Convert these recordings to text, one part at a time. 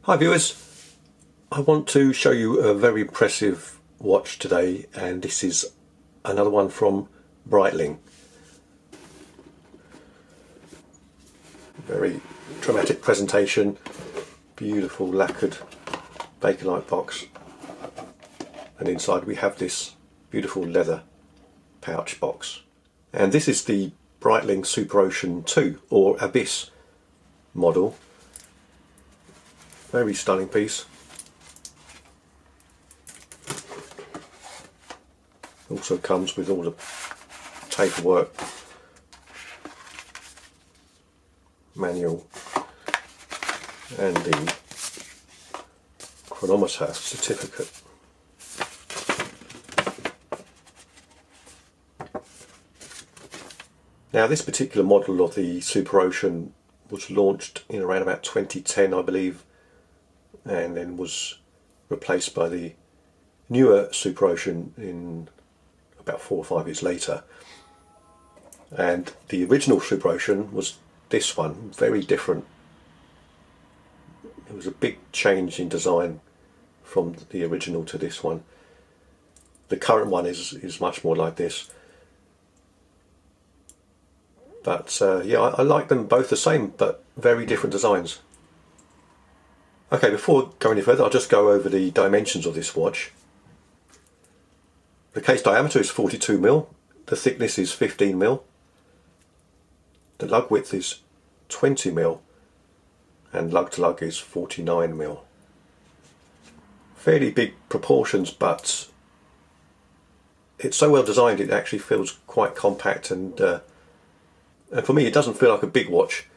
Hi viewers, I want to show you a very impressive watch today, and this is another one from Breitling. Very dramatic presentation, beautiful lacquered Bakelite box, and inside we have this beautiful leather pouch box. And this is the Breitling Super Ocean 2 or Abyss model. Very stunning piece. Also comes with all the paperwork, manual, and the chronometre certificate. Now, this particular model of the Super Ocean was launched in around about 2010, I believe, and then was replaced by the newer Super Ocean in about 4 or 5 years later. And the original Super Ocean was this one, very different. It was a big change in design from the original to this one. The current one is much more like this. But yeah, I like them both the same, but very different designs. Okay, before going any further, I'll just go over the dimensions of this watch. The case diameter is 42mm, the thickness is 15mm, the lug width is 20mm, and lug to lug is 49mm. Fairly big proportions, but it's so well designed it actually feels quite compact, and for me it doesn't feel like a big watch.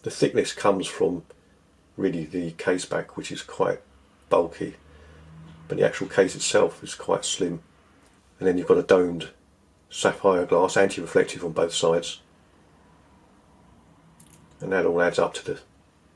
The thickness comes from really the case back, which is quite bulky, but the actual case itself is quite slim. And then you've got a domed sapphire glass, anti-reflective on both sides, and that all adds up to the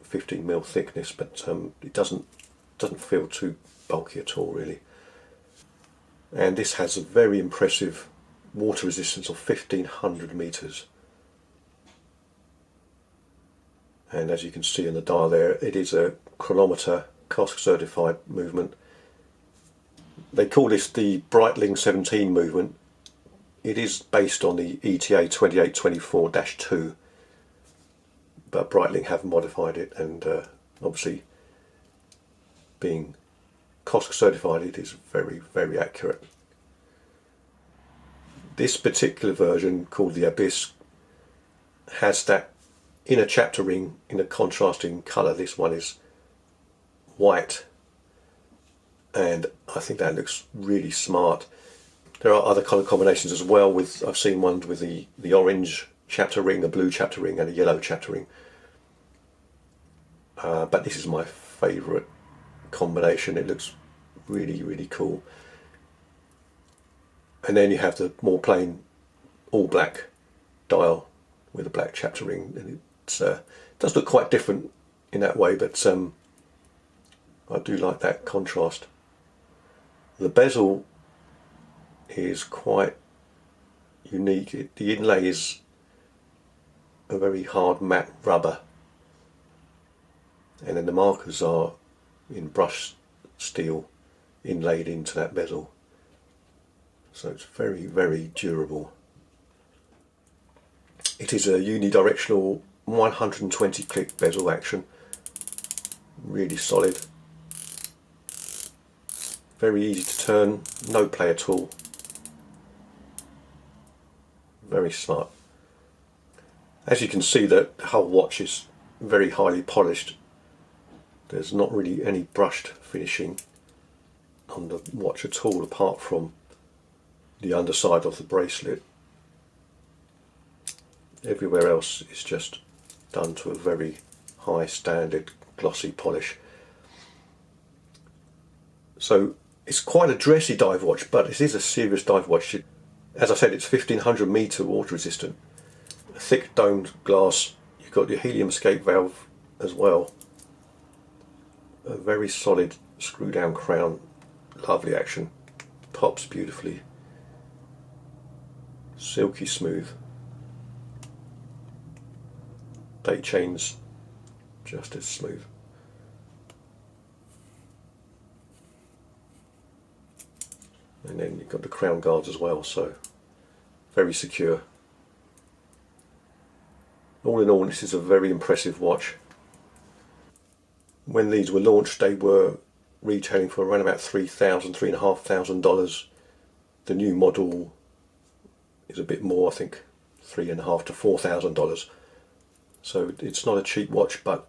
15mm thickness, but it doesn't feel too bulky at all really. And this has a very impressive water resistance of 1500 meters. And as you can see in the dial there, it is a Chronometre COSC certified movement. They call this the Breitling 17 movement. It is based on the ETA 2824-2, but Breitling have modified it, and obviously being COSC certified, it is very, very accurate. This particular version, called the Abyss, has that inner chapter ring in a contrasting colour. This one is white, and I think that looks really smart. There are other colour combinations as well. I've seen ones with the orange chapter ring, a blue chapter ring, and a yellow chapter ring. But this is my favourite combination. It looks really, really cool. And then you have the more plain all black dial with a black chapter ring, and it does look quite different in that way, but I do like that contrast. The bezel is quite unique. The inlay is a very hard matte rubber, and then the markers are in brushed steel inlaid into that bezel, so it's very, very durable. It is a unidirectional 120 click bezel action, really solid, very easy to turn, no play at all, very smart. As you can see, the whole watch is very highly polished. There's not really any brushed finishing on the watch at all, apart from the underside of the bracelet. Everywhere else is just done to a very high standard glossy polish. So it's quite a dressy dive watch, but it is a serious dive watch. As I said, it's 1500 metre water resistant, a thick domed glass. You've got your helium escape valve as well, a very solid screw down crown, lovely action, pops beautifully, silky smooth. Date chains just as smooth. And then you've got the crown guards as well, so very secure. All in all, this is a very impressive watch. When these were launched, they were retailing for around about $3,000, $3,500. The new model is a bit more, I think $3,500 to $4,000. So it's not a cheap watch, but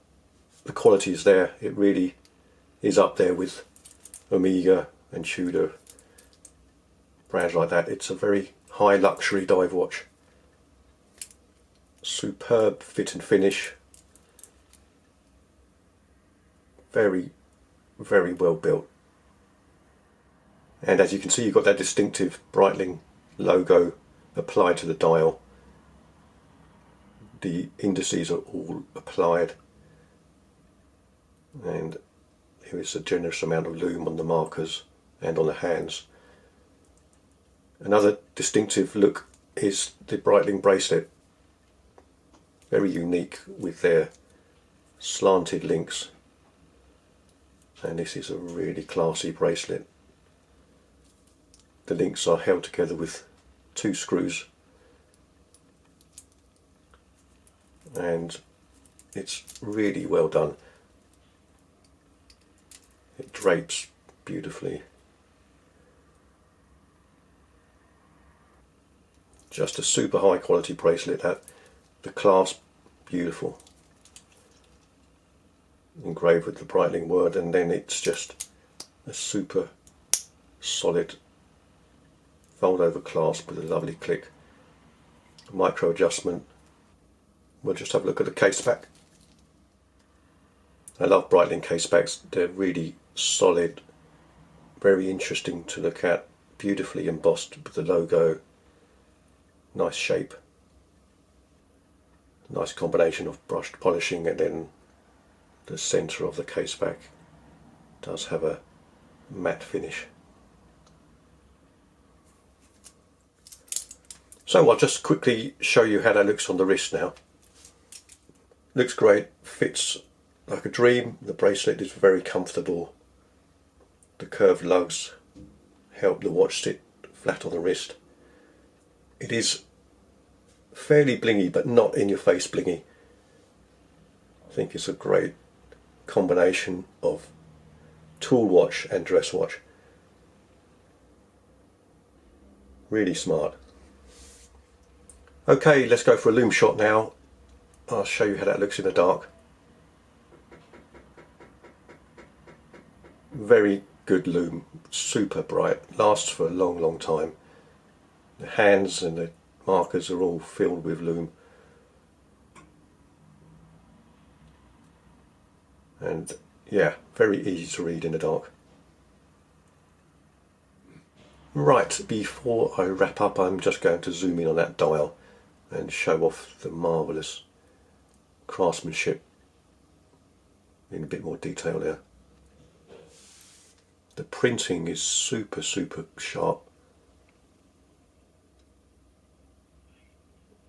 the quality is there. It really is up there with Omega and Tudor, brands like that. It's a very high luxury dive watch. Superb fit and finish. Very, very well built. And as you can see, you've got that distinctive Breitling logo applied to the dial. The indices are all applied, and there is a generous amount of lume on the markers and on the hands. Another distinctive look is the Breitling bracelet. Very unique with their slanted links, and this is a really classy bracelet. The links are held together with 2 screws, and it's really well done. It drapes beautifully. Just a super high quality bracelet. The clasp, beautiful, engraved with the Breitling word, and then it's just a super solid fold over clasp with a lovely click. Micro adjustment. We'll just have a look at the case back. I love Breitling case backs. They're really solid, very interesting to look at, beautifully embossed with the logo. Nice shape. Nice combination of brushed polishing, and then the centre of the case back does have a matte finish. So I'll just quickly show you how that looks on the wrist now. Looks great, fits like a dream. The bracelet is very comfortable. The curved lugs help the watch sit flat on the wrist. It is fairly blingy, but not in your face blingy. I think it's a great combination of tool watch and dress watch. Really smart. Okay, let's go for a lume shot now. I'll show you how that looks in the dark. Very good lume, super bright, lasts for a long, long time. The hands and the markers are all filled with lume. And yeah, very easy to read in the dark. Right, before I wrap up, I'm just going to zoom in on that dial and show off the marvellous craftsmanship in a bit more detail there. The printing is super, super sharp.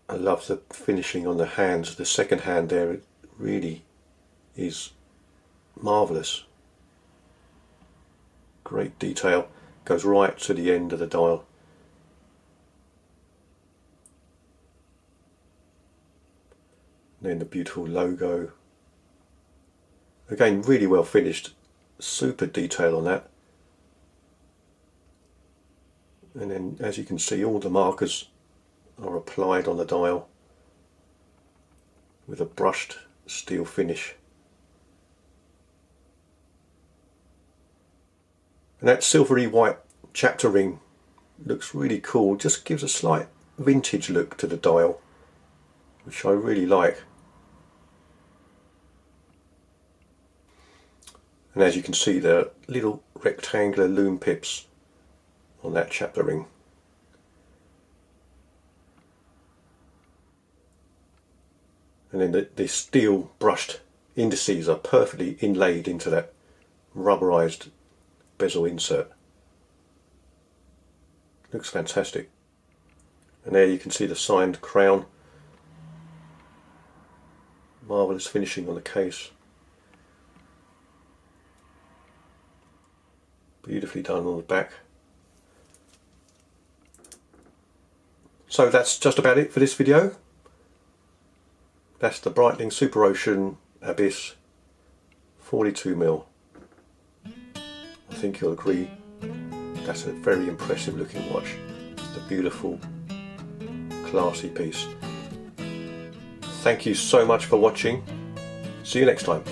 I love the finishing on the hands. The second hand there, it really is marvellous. Great detail. Goes right to the end of the dial. Then the beautiful logo. Again, really well finished. Super detail on that. And then, as you can see, all the markers are applied on the dial with a brushed steel finish. And that silvery white chapter ring looks really cool. Just gives a slight vintage look to the dial, which I really like. And as you can see, there are little rectangular lume pips on that chapter ring. And then the steel brushed indices are perfectly inlaid into that rubberized bezel insert. Looks fantastic. And there you can see the signed crown. Marvellous finishing on the case. Beautifully done on the back. So that's just about it for this video. That's the Breitling Super Ocean Abyss 42mm. I think you'll agree that's a very impressive looking watch. It's a beautiful, classy piece. Thank you so much for watching. See you next time.